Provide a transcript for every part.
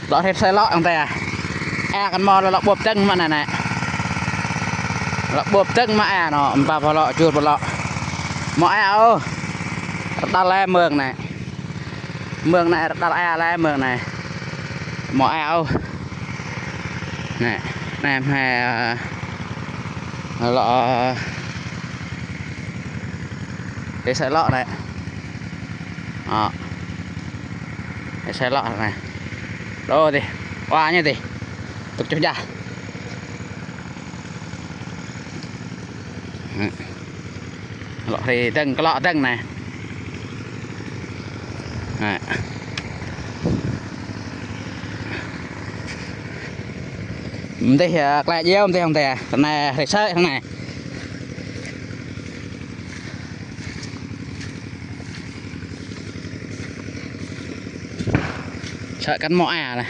lọ hết xe lọ thằng tè con mò là lọ bộp chân mà này lọ bộp chân mà nó bà vào lọ chuột vào lọ mò ô đa le mường này đa le mường này mò ô này em hay lọ cái xe lọ này cái xe lọ này rồi đi qua như thế tục cho ra lọ thì từng cái lọ từng này đây lại dễ không thằng này thằng này phải sợ thằng này sợ cắn mỏ này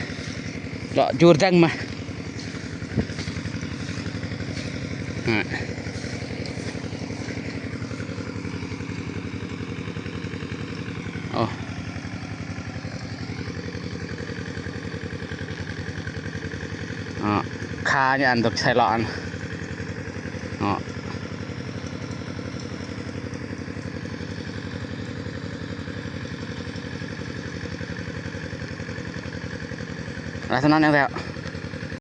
lọ chuột răng mà kha như ăn được xài lọn là sao nó đang theo